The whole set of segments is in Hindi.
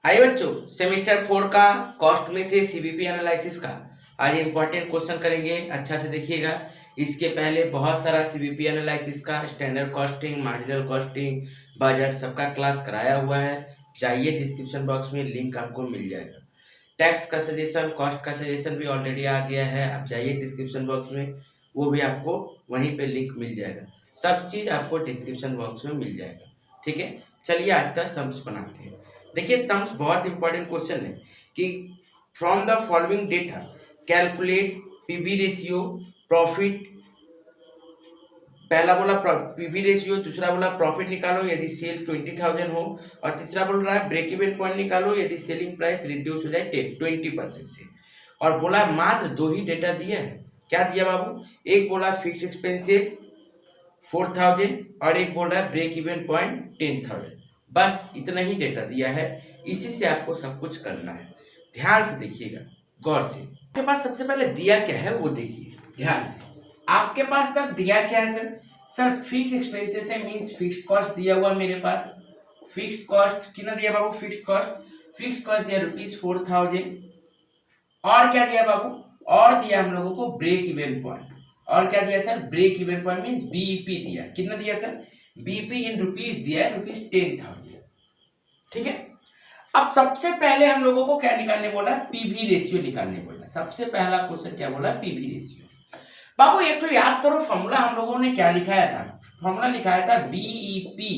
आइए बच्चों, सेमेस्टर 4 का कॉस्ट में से सीवीपी एनालिसिस का आज इंपॉर्टेंट क्वेश्चन करेंगे। अच्छा से देखिएगा। इसके पहले बहुत सारा सीवीपी एनालिसिस का standard costing, marginal costing, budget सबका क्लास कराया हुआ है। जाइए डिस्क्रिप्शन बॉक्स में लिंक आपको मिल जाएगा। टैक्स का सजेशन, कॉस्ट का सजेशन भी ऑलरेडी आ गया है। आप जाइए डिस्क्रिप्शन बॉक्स में, वो भी आपको वहीं पे लिंक मिल जाएगा। सब चीज़ आपको डिस्क्रिप्शन बॉक्स में मिल जाएगा। ठीक है, चलिए आज का सम्स बनाते हैं। देखिए, सम्स बहुत इंपॉर्टेंट क्वेश्चन है कि from the following data calculate PV ratio profit. पहला बोला पीवी रेशियो, दूसरा बोला प्रॉफिट निकालो यदि सेल 20,000 हो, और तीसरा बोल रहा है ब्रेक इवन पॉइंट निकालो यदि सेलिंग प्राइस रिड्यूस हो जाए 20% से। और बोला मात्र दो ही डेटा दिया है। क्या दिया बाबू? एक बोला फिक्स एक्सपेंसेस 4,000 और एक बोल रहा है ब्रेक इवन पॉइंट 10,000। बस इतना ही डेटा दिया है, इसी से आपको सब कुछ करना है। ध्यान से देखिएगा, गौर से। आपके पास सबसे पहले दिया क्या है वो देखिए ध्यान से। आपके पास सर दिया क्या है? सर फिक्स एक्सपेंसेस है, मींस फिक्स्ड कॉस्ट दिया हुआ मेरे पास। फिक्स्ड कॉस्ट कितना दिया बाबू? फिक्स्ड कॉस्ट दिया ₹4,000। और क्या दिया बाबू? और दिया हम लोगों को ब्रेक इवन पॉइंट। और क्या दिया sir? Break even point means BEP दिया। कितना दिया सर? बीईपी इन रुपीस दिया है, ₹10,000। ठीक है, अब सबसे पहले हम लोगों को क्या निकालने बोला? पीवी रेशियो निकालने बोला। सबसे पहला क्वेश्चन क्या बोला? PV ratio. बाबू एक तो याद करो, फॉर्मूला हम लोगों ने क्या लिखाया था? फॉर्मूला लिखाया था बीईपी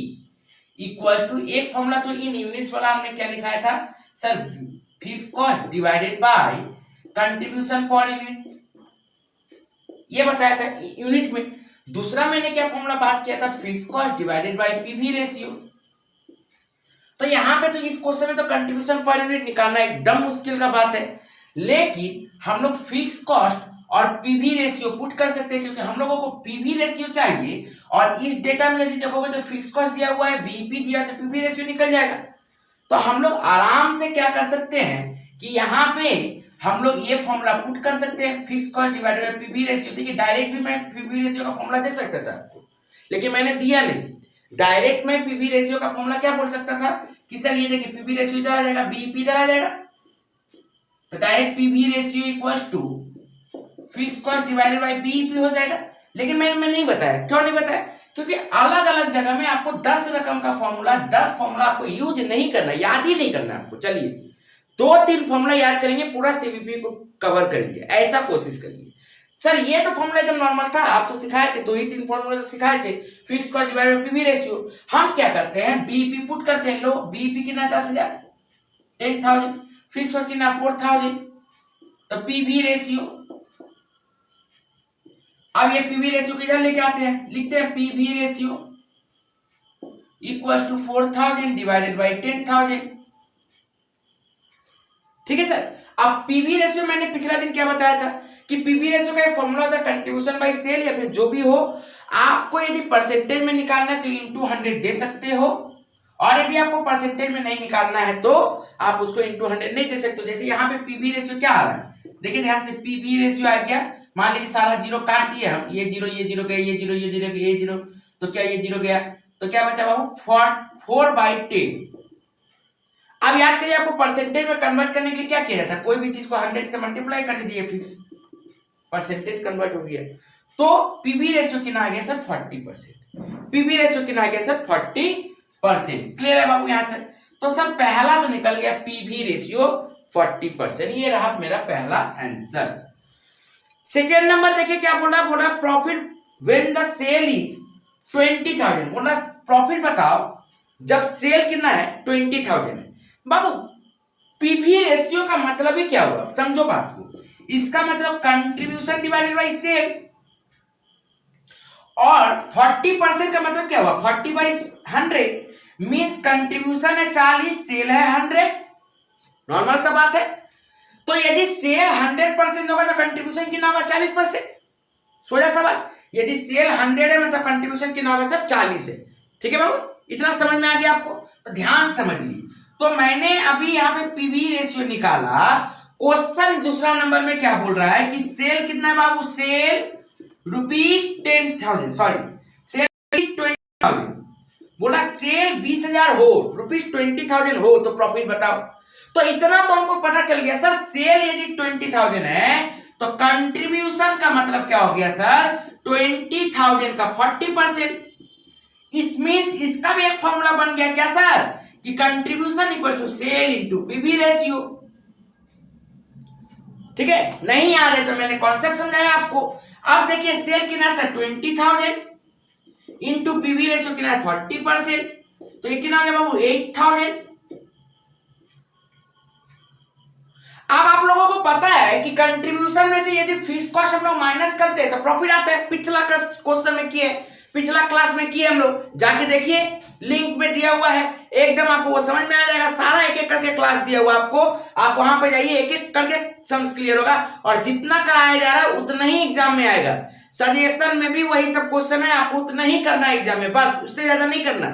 इक्वल टू, एक फॉर्मूला तो इन यूनिट्स वाला हमने क्या लिखाया था sir? Fixed cost divided by contribution per unit, ये बताया था यूनिट में। दूसरा मैंने क्या फॉर्मूला बात किया था? Fixed cost divided by PV ratio. तो यहाँ पे तो इस क्वेश्चन में तो कंट्रीब्यूशन पर यूनिट निकालना एकदम मुश्किल का बात है, लेकिन हम लोग फिक्स कॉस्ट और पीवी रेशियो पुट कर सकते हैं, क्योंकि हम लोगों को पीवी रेशियो चाहिए। और इस डेटा में यदि देखोगे तो फिक्स कॉस्ट दिया हुआ है, बीईपी दिया, तो पीवी रेशियो निकल जाएगा। तो हम लोग आराम से क्या कर सकते हैं कि यहाँ पे हम लोग ये फॉर्मूला पुट कर सकते हैं, fix cost divided by PV ratio. देखिए डायरेक्ट भी मैं पीवी रेशियो का फॉर्मूला दे सकता था आपको, लेकिन मैंने दिया नहीं। डायरेक्ट में पीवी रेशियो का फॉर्मूला क्या बोल सकता था कि सर ये देखिए पीवी रेशियो इधर आ जाएगा, बीईपी इधर आ जाएगा, तो direct PV ratio equals to fix cost divided by BEP हो जाएगा। लेकिन मैंने नहीं बताया। क्यों नहीं बताया? क्योंकि अलग अलग जगह में आपको 10 रकम का फॉर्मूला, 10 फॉर्मूला आपको यूज नहीं करना, याद ही नहीं करना आपको। चलिए 2-3 फॉर्मूला याद करेंगे, पूरा सीवीपी को कवर करेंगे, ऐसा कोशिश करिए। सर ये तो फॉर्मूला एकदम नॉर्मल था, आप तो सिखाए थे, 2-3 फॉर्मूला तो सिखाए थे। Fix cost divided by PV ratio. हम क्या करते हैं? बीईपी पुट करते हैं। लो बीईपी कितना? 10,000, 10,000। फिक्स कॉस्ट कितना? 4,000। तो पीवी रेशियो, अब ये पीवी रेशियो किधर लेके आते हैं? लिखते हैं PV ratio equals to 4,000 divided by 10,000। ठीक है सर। अब पीवी रेशियो मैंने पिछला दिन क्या बताया था कि पीवी रेशियो का फॉर्मूला होता है कंट्रीब्यूशन बाय सेल, या फिर जो भी हो। आपको यदि परसेंटेज में निकालना है तो इनटू 100 दे सकते हो, और यदि आपको परसेंटेज में नहीं निकालना है तो आप उसको इनटू 100 नहीं दे सकते। जैसे यहाँ पे पीवी रेशियो क्या आ रहा है, देखिए ध्यान से। पीवी रेशियो आ गया, मान लीजिए सारा जीरो काट दिए हम, ये जीरो गया, ये जीरो गया, ये जीरो, तो क्या ये जीरो गया, तो क्या बचा बाबू? 4/10। अब याद करिए, आपको परसेंटेज में कन्वर्ट करने के लिए क्या किया जाता है? कोई भी चीज को 100 से मल्टीप्लाई कर दीजिए, फिर परसेंटेज कन्वर्ट हो गया। तो पीवी रेशियो कितना आ गया सर? 40%। पीवी रेशियो कितना आ गया सर? 40%। क्लियर है बाबू यहाँ तक? तो सर पहला तो निकल गया पीवी रेशियो 40%, ये रहा मेरा पहला आंसर। सेकेंड नंबर देखिए क्या बोल रहा profit when the sale is 20,000। बोला प्रॉफिट बताओ जब सेल कितना है? 20,000 है। बाबू पीवी रेशियो का मतलब ही क्या हुआ? समझो बात को। इसका मतलब कंट्रीब्यूशन डिवाइडेड बाय सेल, और 40% का मतलब क्या हुआ? 40/100 मींस कंट्रीब्यूशन है 40, सेल है 100। नॉर्मल सा बात है। तो यदि सेल 100% होगा तो कंट्रीब्यूशन कितना होगा? 40%। सोचा सवाल। यदि सेल 100 है मतलब कंट्रीब्यूशन कितना होगा सर? 40 है। ठीक है बाबू, इतना समझ में आ गया आपको? तो ध्यान समझिए। तो मैंने अभी यहाँ पे पीवी रेशियो निकाला। क्वेश्चन दूसरा नंबर में क्या बोल रहा है कि सेल कितना है बाबू? Cell ₹10,000, sorry cell 20,000। बोला सेल 20,000 हो, ₹20,000 हो, तो प्रॉफिट बताओ। तो इतना तो हमको पता चल गया सर, सेल यदि 20,000 है तो कंट्रीब्यूशन का मतलब क्या हो गया सर, 20,000 का 40%। इस मीन्स इसका भी एक फॉर्मूला बन गया क्या सर, कि contribution equal to sale into PV ratio. ठीक है, नहीं याद है तो मैंने कॉन्सेप्ट समझाया आपको। अब देखिए सेल कितना सर 20,000 इंटू पीवी रेशियो कितना है 40%, तो ये कितना हो गया बाबू 8,000। अब आप लोगों को पता है कि कंट्रीब्यूशन में से यदि फिक्स कॉस्ट हम लोग माइनस करते हैं तो प्रॉफिट आता है। पिछला क्वेश्चन में किए, पिछला क्लास में किए हम लोग, जाके देखिए लिंक में दिया हुआ है, एकदम आपको वो समझ में आ जाएगा। सारा एक एक करके क्लास दिया हुआ आपको, आप वहां पे जाइए, एक एक करके सम्स क्लियर होगा। और जितना कराया जा रहा है उतना ही एग्जाम में आएगा। सजेशन में भी वही सब क्वेश्चन है, आपको उतना ही करना है एग्जाम में, बस उससे ज्यादा नहीं करना।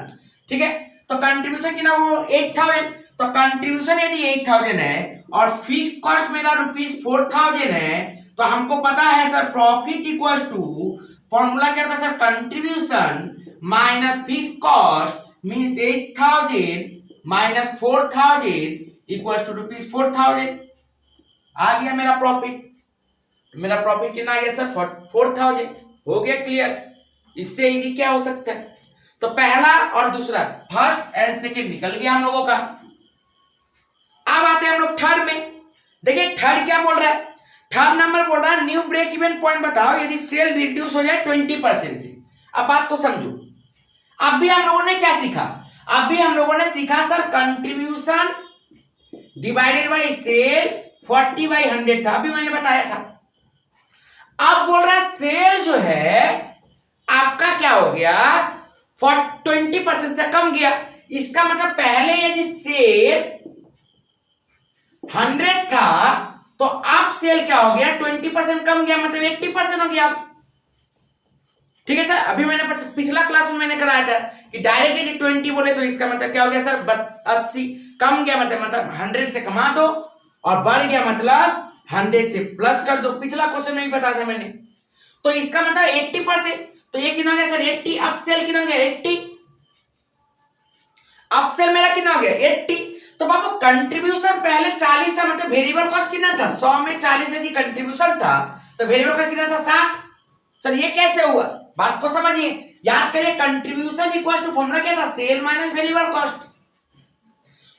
ठीक है, तो कंट्रीब्यूशन कितना हो 8,000, तो कंट्रीब्यूशन यदि 8,000 है और फिक्स कॉस्ट मेरा ₹4,000 है, तो हमको पता है sir profit equal to, formula क्या था sir, contribution minus fix cost means 8,000 minus 4,000 equal to ₹4,000। आ गया मेरा प्रॉफिट। मेरा प्रॉफिट कितना आ गया सर 4,000। हो गया क्लियर। इससे इजी क्या हो सकता है, तो पहला और दूसरा, फर्स्ट एंड सेकंड निकल गया हम लोगों का। अब आते हैं हम लोग थर्ड में। देखिए थर्ड क्या बोल रहा है, थर्ड नंबर बोल रहा है न्यू ब्रेक इवन पॉइंट बताओ यदि सेल रिड्यूस हो जाए 20% से। अब बात को समझो, अब भी हम लोगों ने क्या सीखा, अब भी हम लोगों ने सीखा sir contribution divided by sale 40/100 था, अभी मैंने बताया था। अब बोल रहा है सेल जो है आपका क्या हो गया 20% से कम गया। इसका मतलब पहले यदि सेल 100 था तो अब सेल क्या हो गया 20% कम गया, मतलब 80% हो गया। ठीक है सर, अभी मैंने पिछला क्लास में मैंने कराया था कि डायरेक्ट यदि 20 बोले तो इसका मतलब क्या हो गया सर, बस 80 कम गया मतलब 100 से कमा दो, और बढ़ गया मतलब 100 से प्लस कर दो। पिछला क्वेश्चन में भी बताया था मैंने। तो इसका मतलब 80%, तो ये कितना हो गया सर 80, अप सेल कितना हो गया 80, अप सेल मेरा कितना हो गया 80। तो बाबू कंट्रीब्यूशन पहले 40 था, मतलब वेरिएबल कॉस्ट कितना था 100 में 40 यदि कंट्रीब्यूशन था तो वेरिएबल कॉस्ट कितना था 60। सर ये कैसे हुआ, बात को समझिए, याद करिए कंट्रीब्यूशन इक्वल टू फॉर्मूला क्या था, सेल माइनस वेरिएबल कॉस्ट।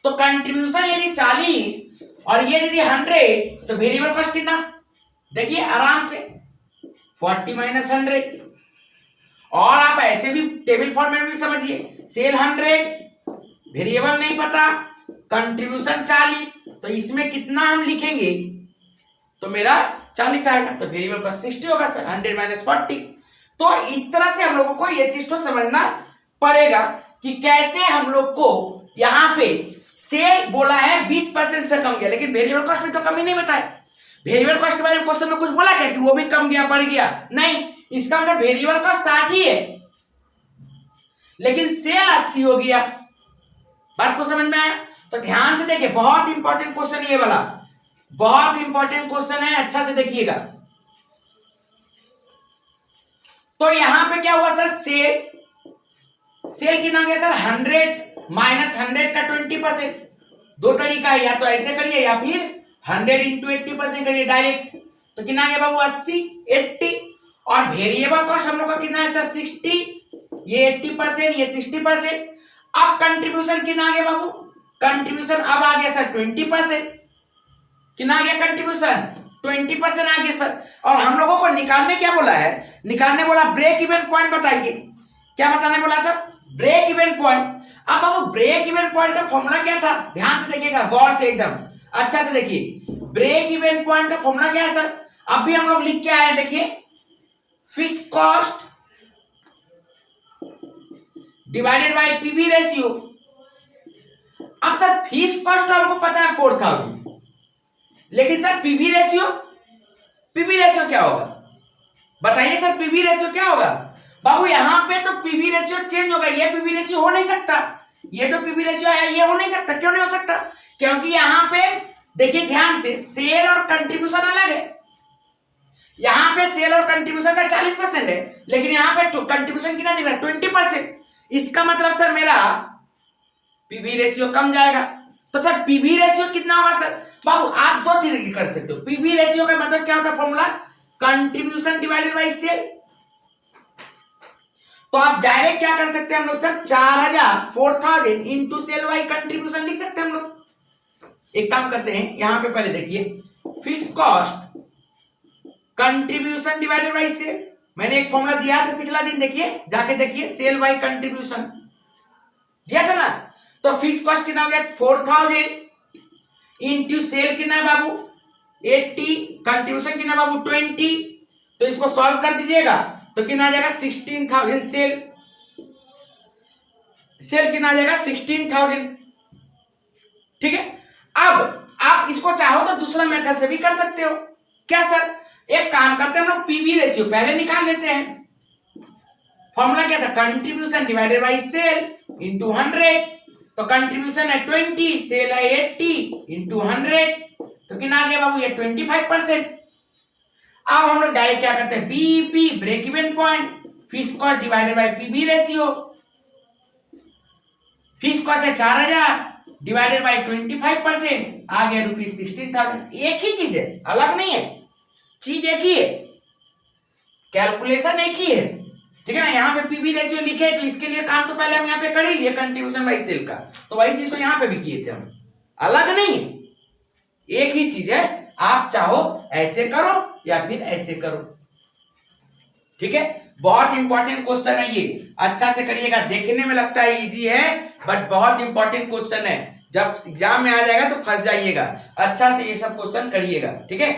तो कंट्रीब्यूशन यदि 40 और ये यदि 100 तो वेरिएबल कॉस्ट कितना, देखिए आराम से 40 माइनस 100। और आप ऐसे भी टेबल फॉर्मेट में समझिए, सेल 100, वेरिएबल नहीं पता, कंट्रीब्यूशन 40, तो इसमें कितना हम लिखेंगे तो मेरा 40 आएगा, तो वेरिएबल का 60 होगा सर, 100 माइनस 40। तो इस तरह से हम लोगों को ये चीज तो समझना पड़ेगा कि कैसे हम लोग को यहाँ पे सेल बोला है 20% से कम गया, लेकिन वेरिएबल कॉस्ट में तो कमी नहीं बताया। वेरिएबल कॉस्ट के बारे में क्वेश्चन में कुछ बोला क्या कि वो भी कम गया बढ़ गया, नहीं, इसका मतलब वेरिएबल कॉस्ट 60 ही है लेकिन सेल 80 हो गया। बात को समझ में आया, तो ध्यान से देखिए, बहुत इंपॉर्टेंट क्वेश्चन ये वाला, बहुत इंपॉर्टेंट क्वेश्चन है, अच्छा से देखिएगा। तो यहां पे क्या हुआ सर, सेल कितना गया सर 100 माइनस 100 का 20%। दो तरीका है, या तो ऐसे करिए या फिर 100 इंटू 80% करिए डायरेक्ट, तो कितना गया बाबू 80 80। और वेरिएबल कॉस्ट हम लोग का कितना है सर 60, ये 80% ये 60%। अब कंट्रीब्यूशन कितना आ गया बाबू, कंट्रीब्यूशन अब आ गया सर 20%। कितना आ गया कंट्रीब्यूशन 20% आ गया सर। और हम लोगों को निकालने क्या बोला है, निकालने बोला ब्रेक इवन पॉइंट बताइए, क्या बताने बोला सर, ब्रेक इवन पॉइंट। अब बाबू ब्रेक इवन पॉइंट का फॉर्मूला क्या था, ध्यान से देखिएगा, गौर से एकदम अच्छा से देखिए। ब्रेक इवन पॉइंट का फॉर्मूला क्या है सर, अब भी हम लोग लिख के आए हैं, देखिए fix cost divided by PV ratio. अब सर फिक्स कॉस्ट तो हमको पता है 4,000, लेकिन सर पीवी रेशियो क्या होगा बताइए सर, पीवी रेशियो क्या होगा बाबू। यहां पे तो पीवी रेशियो चेंज होगा, ये पीवी रेशियो हो नहीं सकता, ये जो पीवी रेशियो है ये हो नहीं सकता। क्यों नहीं हो सकता, क्योंकि यहां पे देखिए ध्यान से, सेल और कंट्रीब्यूशन अलग है। यहां पे सेल और कंट्रीब्यूशन का 40% है, लेकिन यहां पे कंट्रीब्यूशन कितना दिख रहा है 20%। इसका मतलब सर मेरा पीवी रेशियो कम जाएगा, तो सर पीवी रेशियो कितना होगा सर? बाबू आप दो तरीके कर सकते हो। पीवी रेशियो का मतलब क्या होता है formula? Contribution divided by sale. तो आप डायरेक्ट क्या कर सकते हैं हम लोग sir? 4000 into sale by contribution लिख सकते हैं हम लोग। एक काम करते हैं, यहां पे पहले देखिए fix cost contribution divided by sale. मैंने एक फॉर्मूला दिया था पिछला दिन, देखिए जाके देखिए, सेल बाई कंट्रीब्यूशन दिया था ना। तो फिक्स कॉस्ट कितना हो गया? 4000 इंटू सेल कितना है बाबू? 80, कंट्रीब्यूशन कितना बाबू? 20। तो इसको सॉल्व कर दीजिएगा तो कितना आ जाएगा? 16,000 सेल कितना आ जाएगा? 16,000। ठीक है। अब आप इसको चाहो तो दूसरा मेथड से भी कर सकते हो। क्या सर? एक काम करते हैं हम लोग, पीवी रेशियो पहले निकाल लेते हैं। फॉर्मूला क्या था? Contribution divided by sale into 100। तो कंट्रीब्यूशन है 20, सेल है 80 इंटू 100, तो कितना आ गया बाबू? ये 25%। अब हम लोग डायरेक्ट क्या करते हैं? BEP break even point, fix cost divided by PV ratio. Fix cost है 4000 डिवाइडेड बाय 25%, आ गया ₹16,000। एक ही चीज है, अलग नहीं है, चीज एक ही है, कैलकुलेशन एक ही है। ठीक है ना। यहाँ पे पीवी रेशियो लिखे तो इसके लिए काम तो पहले हम यहाँ पे कर ही लिए कंट्रीब्यूशन बाय सेल का, तो वही चीज तो यहाँ पे भी किए थे हम, अलग नहीं है, एक ही चीज है। आप चाहो ऐसे करो या फिर ऐसे करो। ठीक है। बहुत इंपॉर्टेंट क्वेश्चन है ये, अच्छा से करिएगा। देखने में लगता है इजी है बट बहुत इंपॉर्टेंट क्वेश्चन है। जब एग्जाम में आ जाएगा तो फंस जाइएगा। अच्छा से ये सब क्वेश्चन करिएगा। ठीक है।